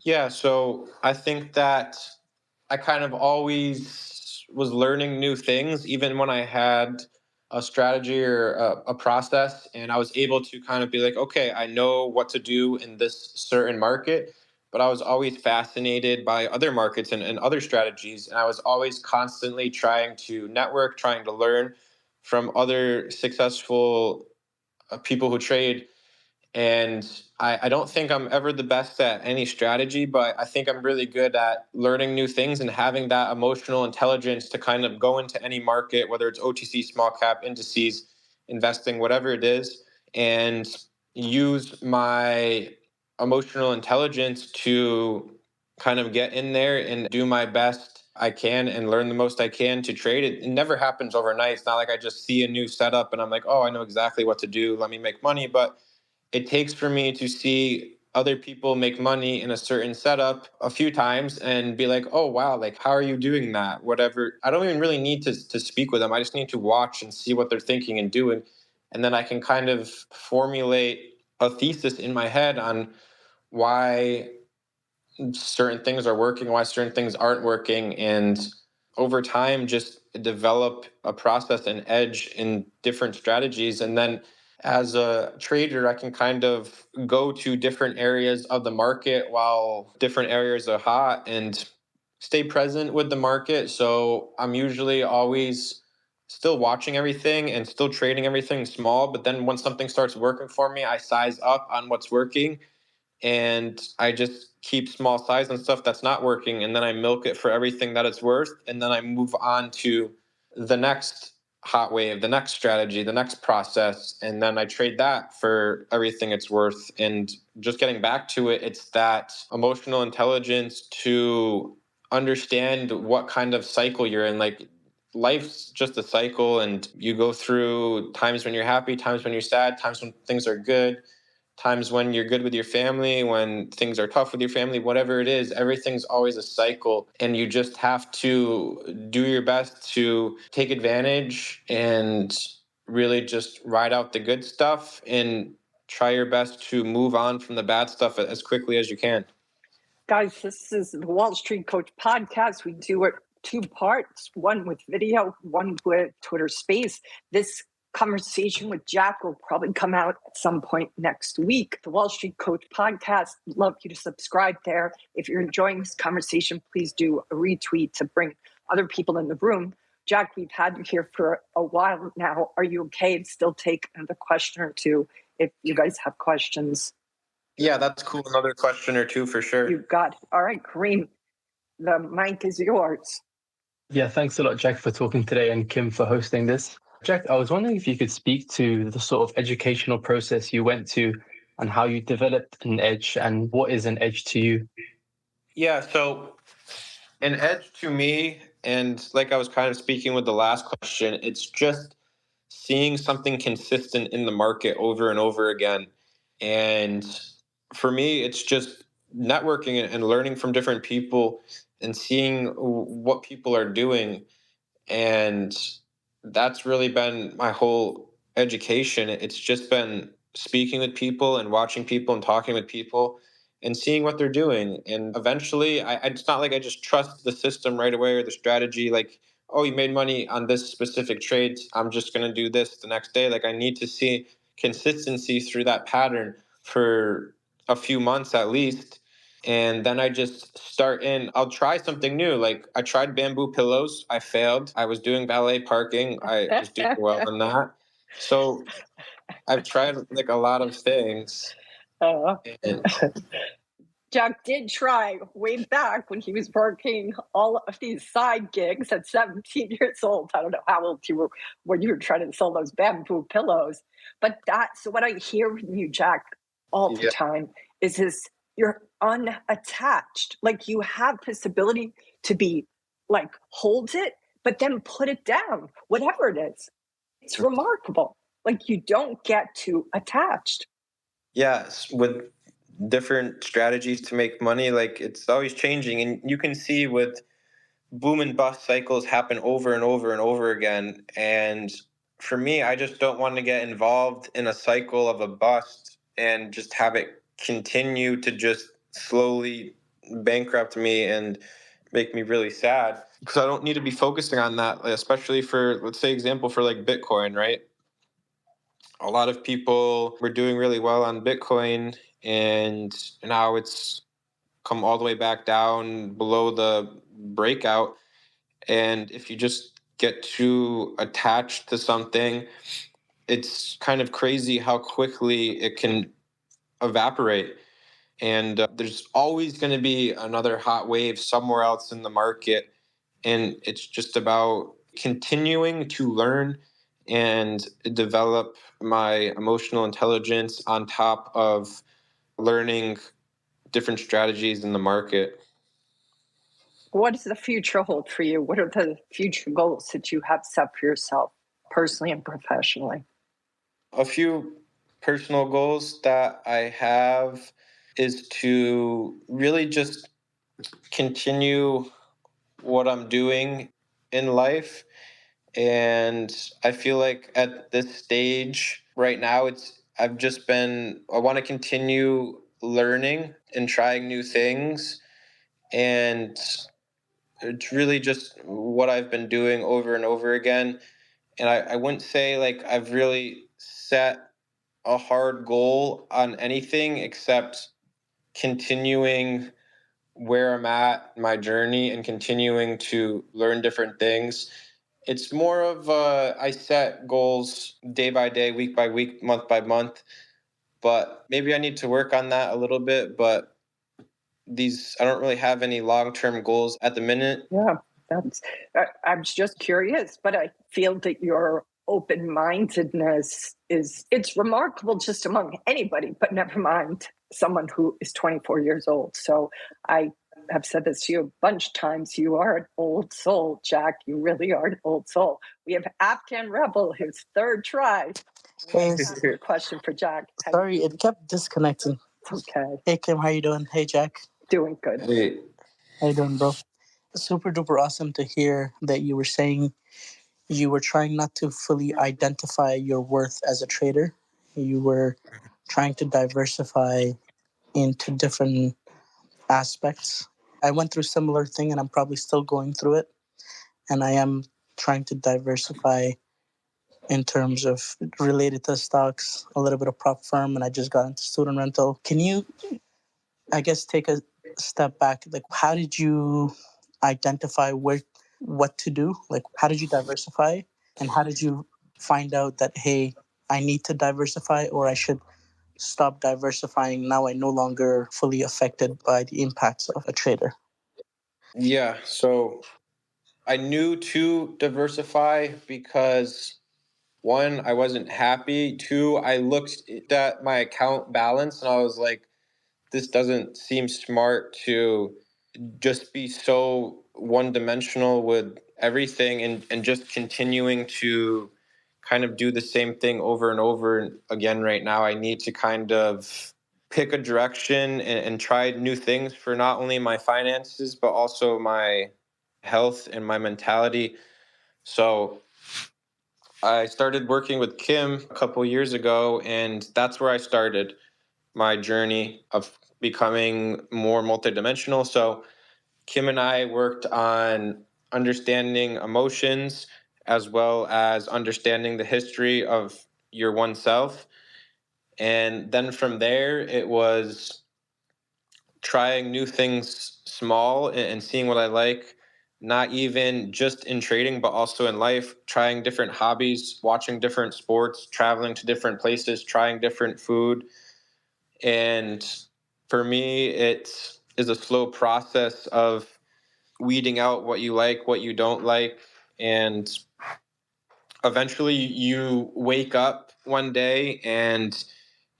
yeah, so I think that I kind of always was learning new things, even when I had a strategy or a process, and I was able to kind of be like, okay, I know what to do in this certain market. But I was always fascinated by other markets and other strategies. And I was always constantly trying to network, trying to learn from other successful people who trade. And I don't think I'm ever the best at any strategy, but I think I'm really good at learning new things and having that emotional intelligence to kind of go into any market, whether it's OTC, small cap, indices, investing, whatever it is, and use my emotional intelligence to kind of get in there and do my best I can and learn the most I can to trade it. It never happens overnight. It's not like I just see a new setup and I'm like, oh, I know exactly what to do. Let me make money. But it takes for me to see other people make money in a certain setup a few times and be like, oh, wow, like, how are you doing that? Whatever. I don't even really need to speak with them. I just need to watch and see what they're thinking and doing. And then I can kind of formulate a thesis in my head on why certain things are working, why certain things aren't working. And over time, just develop a process and edge in different strategies. And then as a trader, I can kind of go to different areas of the market while different areas are hot and stay present with the market. So I'm usually always still watching everything and still trading everything small. But then when something starts working for me, I size up on what's working and I just keep small size and stuff that's not working. And then I milk it for everything that it's worth. And then I move on to the next hot wave, the next strategy, the next process. And then I trade that for everything it's worth. And just getting back to it, it's that emotional intelligence to understand what kind of cycle you're in. Like life's just a cycle, and you go through times when you're happy, times when you're sad, times when things are good, times when you're good with your family, when things are tough with your family, whatever it is, everything's always a cycle. And you just have to do your best to take advantage and really just ride out the good stuff and try your best to move on from the bad stuff as quickly as you can. Guys, this is the Wall Street Coach podcast. We do it 2 parts, one with video, one with Twitter Space. This conversation with Jack will probably come out at some point next week. The Wall Street Coach podcast, love you to subscribe there. If you're enjoying this conversation, please do a retweet to bring other people in the room. Jack, we've had you here for a while now. Are you okay? It'd still take another question or two if you guys have questions. Yeah, that's cool. Another question or two for sure. You got it. All right, Kareem, the mic is yours. Yeah, thanks a lot, Jack, for talking today, and Kim for hosting this. Jack, I was wondering if you could speak to the sort of educational process you went to and how you developed an edge, and what is an edge to you? Yeah, so an edge to me, and like I was kind of speaking with the last question, it's just seeing something consistent in the market over and over again. And for me, it's just networking and learning from different people and seeing what people are doing. And that's really been my whole education. It's just been speaking with people and watching people and talking with people and seeing what they're doing. And eventually, it's not like I just trust the system right away or the strategy. Like, oh, you made money on this specific trade, I'm just going to do this the next day. Like, I need to see consistency through that pattern for a few months at least. And then I just start in, I'll try something new. Like, I tried bamboo pillows. I failed. I was doing valet parking. I was doing well in that. So I've tried like a lot of things. And Jack did try way back when he was working all of these side gigs at 17 years old. I don't know how old you were when you were trying to sell those bamboo pillows. But so what I hear from you, Jack, all the time is this: you're unattached. Like, you have this ability to be like, hold it, but then put it down, whatever it is. It's remarkable. Like, you don't get too attached. yes, with different strategies to make money, like, it's always changing. And you can see with boom and bust cycles happen over and over and over again. And for me, I just don't want to get involved in a cycle of a bust and just have it continue to just slowly bankrupt me and make me really sad, because I don't need to be focusing on that, especially for, let's say, example for like Bitcoin, right? A lot of people were doing really well on Bitcoin, and now it's come all the way back down below the breakout. And if you just get too attached to something, it's kind of crazy how quickly it can evaporate. And there's always going to be another hot wave somewhere else in the market. And it's just about continuing to learn and develop my emotional intelligence on top of learning different strategies in the market. What does the future hold for you? What are the future goals that you have set for yourself, personally and professionally? A few personal goals that I have is to really just continue what I'm doing in life. And I feel like at this stage right now, I want to continue learning and trying new things. And it's really just what I've been doing over and over again. And I wouldn't say like I've really set a hard goal on anything except continuing where I'm at in my journey and continuing to learn different things. It's more of I set goals day by day, week by week, month by month, but maybe I need to work on that a little bit. But I don't really have any long-term goals at the minute. Yeah, I'm just curious, but I feel that your open-mindedness it's remarkable just among anybody, but never mind someone who is 24 years old. So I I've said this to you a bunch of times. You are an old soul, Jack. You really are an old soul. We have Afghan Rebel, his third try. Hey, Question for Jack. sorry, it kept disconnecting. It's okay. Hey, Kim, how you doing? Hey, Jack. Doing good. Hey, How you doing, bro? Super duper awesome to hear that you were saying you were trying not to fully identify your worth as a trader. You were trying to diversify into different aspects. I went through a similar thing and I'm probably still going through it. And I am trying to diversify in terms of related to stocks, a little bit of prop firm, and I just got into student rental. Can you, I guess, take a step back? Like, how did you identify what to do? Like, how did you diversify? And how did you find out that, hey, I need to diversify or I should stop diversifying? Now I'm no longer fully affected by the impacts of a trader. yeah, so I knew to diversify because one, I wasn't happy. Two, I looked at my account balance and I was like, this doesn't seem smart to just be so one dimensional with everything and just continuing to kind of do the same thing over and over again right now. I need to kind of pick a direction and try new things for not only my finances, but also my health and my mentality. So I started working with Kim a couple years ago, and that's where I started my journey of becoming more multidimensional. So Kim and I worked on understanding emotions as well as understanding the history of your oneself. And then from there, it was trying new things small and seeing what I like, not even just in trading, but also in life, trying different hobbies, watching different sports, traveling to different places, trying different food. And for me, it is a slow process of weeding out what you like, what you don't like. And eventually you wake up one day and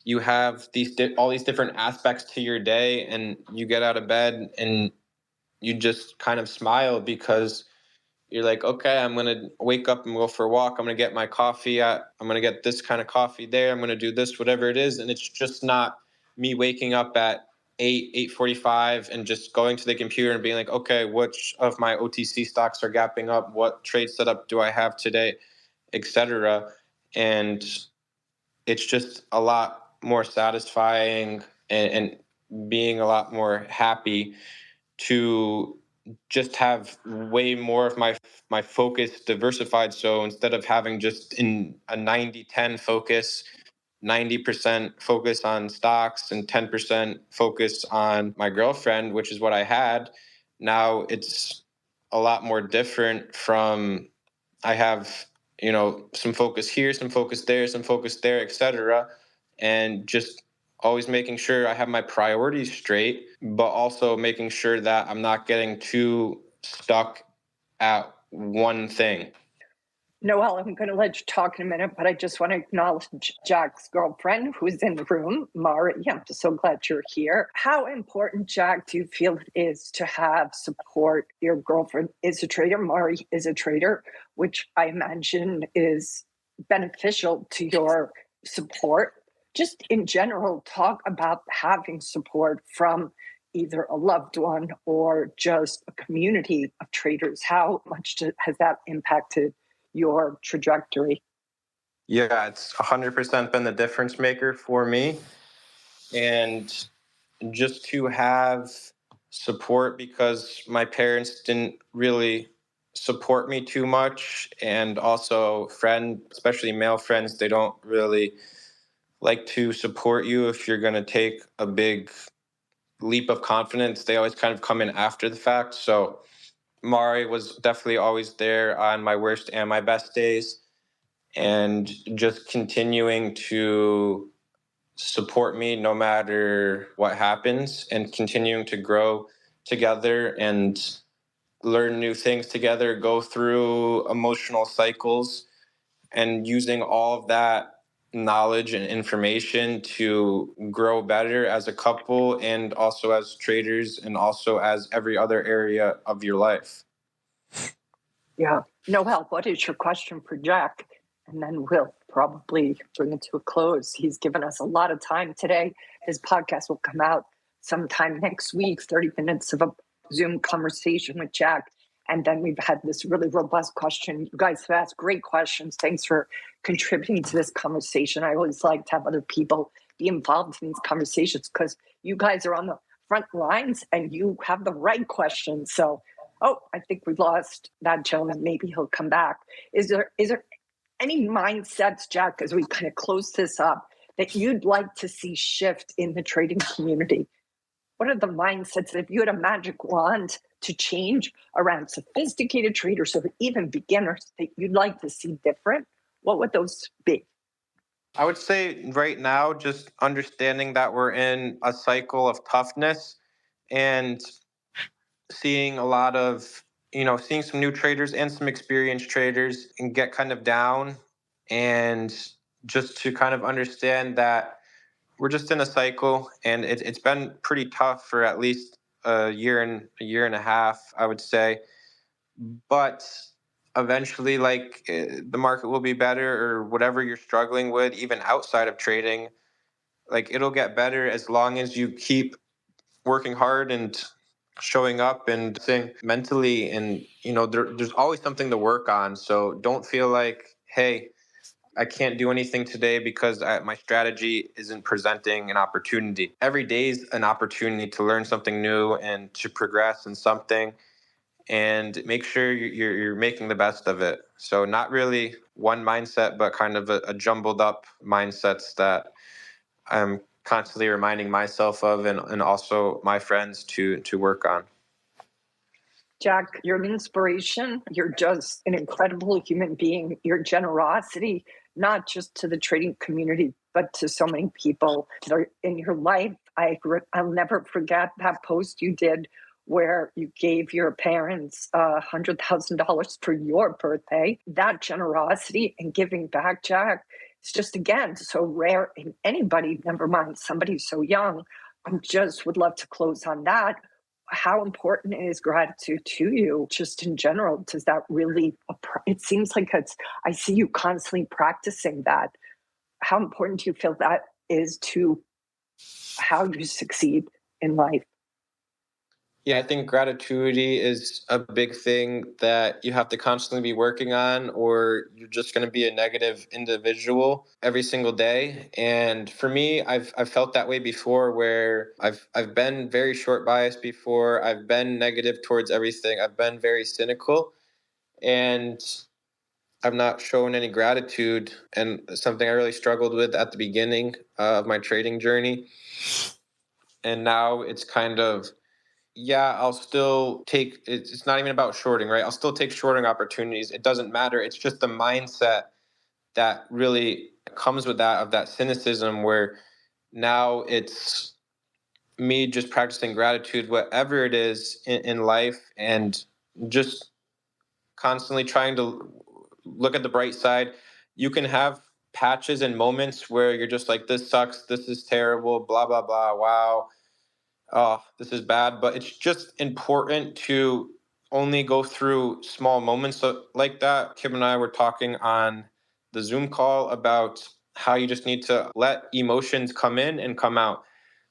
you have all these different aspects to your day, and you get out of bed and you just kind of smile because you're like, okay, I'm going to wake up and go for a walk. I'm going to get my coffee. I'm going to get this kind of coffee there. I'm going to do this, whatever it is. And it's just not me waking up at 8:45 and just going to the computer and being like, okay, which of my OTC stocks are gapping up? What trade setup do I have today, etc. And it's just a lot more satisfying and being a lot more happy to just have way more of my focus diversified. So instead of having just in a 90-10 focus, 90% focus on stocks and 10% focus on my girlfriend, which is what I had, now it's a lot more different from I have, some focus here, some focus there, some focus there, etc. And just always making sure I have my priorities straight, but also making sure that I'm not getting too stuck at one thing. Noelle, I'm going to let you talk in a minute, but I just want to acknowledge Jack's girlfriend who's in the room, Mari. I'm just so glad you're here. How important, Jack, do you feel it is to have support? Your girlfriend is a trader, Mari is a trader, which I imagine is beneficial to your support. Just in general, talk about having support from either a loved one or just a community of traders. How much has that impacted your trajectory? Yeah, it's 100% been the difference maker for me. And just to have support, because my parents didn't really support me too much. And also especially male friends, they don't really like to support you if you're going to take a big leap of confidence. They always kind of come in after the fact. So Mari was definitely always there on my worst and my best days, and just continuing to support me no matter what happens, and continuing to grow together and learn new things together, go through emotional cycles, and using all of that knowledge and information to grow better as a couple and also as traders and also as every other area of your life. Yeah. Noel, what is your question for Jack? And then we'll probably bring it to a close. He's given us a lot of time today. His podcast will come out sometime next week, 30 minutes of a Zoom conversation with Jack. And then we've had this really robust question. You guys have asked great questions. Thanks for contributing to this conversation. I always like to have other people be involved in these conversations because you guys are on the front lines and you have the right questions. So, I think we lost that gentleman. Maybe he'll come back. Is there any mindsets, Jack, as we kind of close this up, that you'd like to see shift in the trading community? What are the mindsets that if you had a magic wand to change around sophisticated traders or even beginners that you'd like to see different? What would those be? I would say right now, just understanding that we're in a cycle of toughness and seeing a lot of, seeing some new traders and some experienced traders and get kind of down and just to kind of understand that we're just in a cycle and it's been pretty tough for at least a year and a half, I would say. But eventually, the market will be better or whatever you're struggling with, even outside of trading, it'll get better as long as you keep working hard and showing up and saying mentally and there's always something to work on, so don't feel like, hey, I can't do anything today because my strategy isn't presenting an opportunity. Every day is an opportunity to learn something new and to progress in something and make sure you're making the best of it. So not really one mindset, but kind of a jumbled up mindsets that I'm constantly reminding myself of and also my friends to work on. Jack, you're an inspiration. You're just an incredible human being. Your generosity, not just to the trading community, but to so many people that are in your life. I'll never forget that post you did where you gave your parents $100,000 for your birthday. That generosity and giving back, Jack, it's just, again, so rare in anybody, never mind somebody so young. I just would love to close on that. How important is gratitude to you just in general? Does that really, it seems like I see you constantly practicing that. How important do you feel that is to how you succeed in life? Yeah, I think gratitude is a big thing that you have to constantly be working on, or you're just going to be a negative individual every single day. And for me, I've felt that way before, where I've been very short biased before. I've been negative towards everything. I've been very cynical, and I've not shown any gratitude. And something I really struggled with at the beginning of my trading journey. And now it's kind of, yeah, I'll still take, it's not even about shorting, right? I'll still take shorting opportunities. It doesn't matter. It's just the mindset that really comes with that, of that cynicism, where now it's me just practicing gratitude, whatever it is in life, and just constantly trying to look at the bright side. You can have patches and moments where you're just like, this sucks, this is terrible, blah, blah, blah, wow. Oh, this is bad, but it's just important to only go through small moments like that. Kim and I were talking on the Zoom call about how you just need to let emotions come in and come out.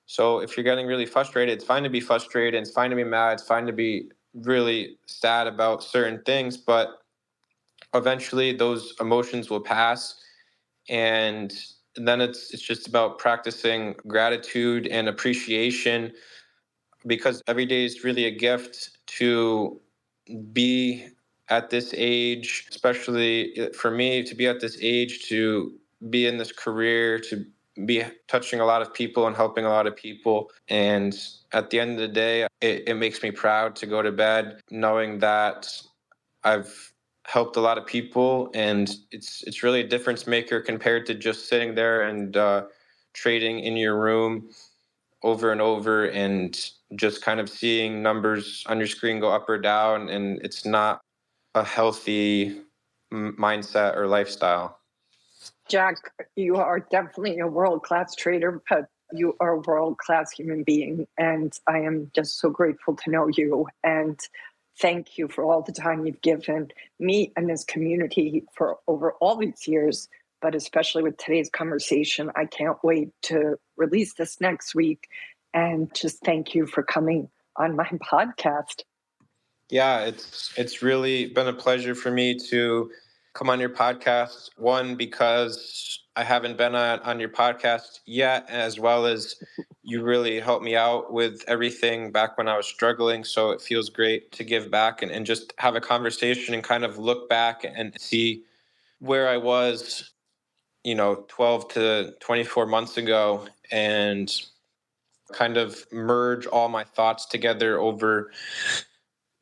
So if you're getting really frustrated, it's fine to be frustrated. It's fine to be mad. It's fine to be really sad about certain things, but eventually those emotions will pass. And then it's just about practicing gratitude and appreciation, because every day is really a gift to be at this age, especially for me, to be at this age, to be in this career, to be touching a lot of people and helping a lot of people. And at the end of the day, it makes me proud to go to bed knowing that I've helped a lot of people, and it's really a difference maker compared to just sitting there and trading in your room over and over and just kind of seeing numbers on your screen go up or down, and it's not a healthy mindset or lifestyle. Jack, you are definitely a world-class trader, but you are a world-class human being. And I am just so grateful to know you. And thank you for all the time you've given me and this community for over all these years, but especially with today's conversation. I can't wait to release this next week. And just thank you for coming on my podcast. Yeah, it's really been a pleasure for me to come on your podcast. One, because I haven't been on your podcast yet, as well as you really helped me out with everything back when I was struggling. So it feels great to give back and just have a conversation and kind of look back and see where I was, 12 to 24 months ago, and kind of merge all my thoughts together over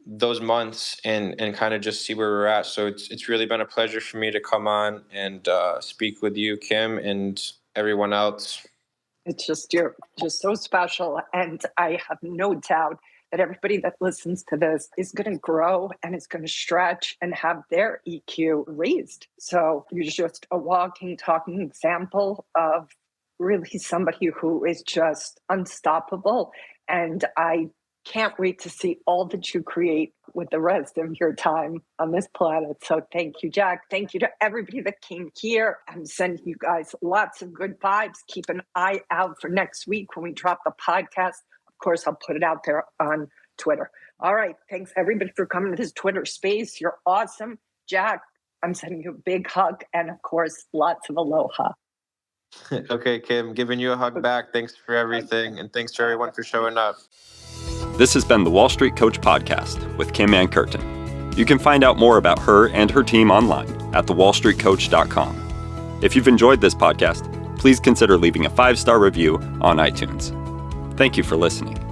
those months and kind of just see where we're at. So it's really been a pleasure for me to come on and speak with you, Kim, and everyone else. It's just, you're just so special. And I have no doubt that everybody that listens to this is going to grow and is going to stretch and have their EQ raised. So you're just a walking, talking example of really somebody who is just unstoppable. And I can't wait to see all that you create with the rest of your time on this planet. So thank you, Jack. Thank you to everybody that came here. I'm sending you guys lots of good vibes. Keep an eye out for next week when we drop the podcast. Of course, I'll put it out there on Twitter. All right. Thanks, everybody, for coming to this Twitter space. You're awesome. Jack, I'm sending you a big hug. And of course, lots of aloha. Okay, Kim, giving you a hug back. Thanks for everything. And thanks to everyone for showing up. This has been the Wall Street Coach Podcast with Kim Ann Curtin. You can find out more about her and her team online at thewallstreetcoach.com. If you've enjoyed this podcast, please consider leaving a 5-star review on iTunes. Thank you for listening.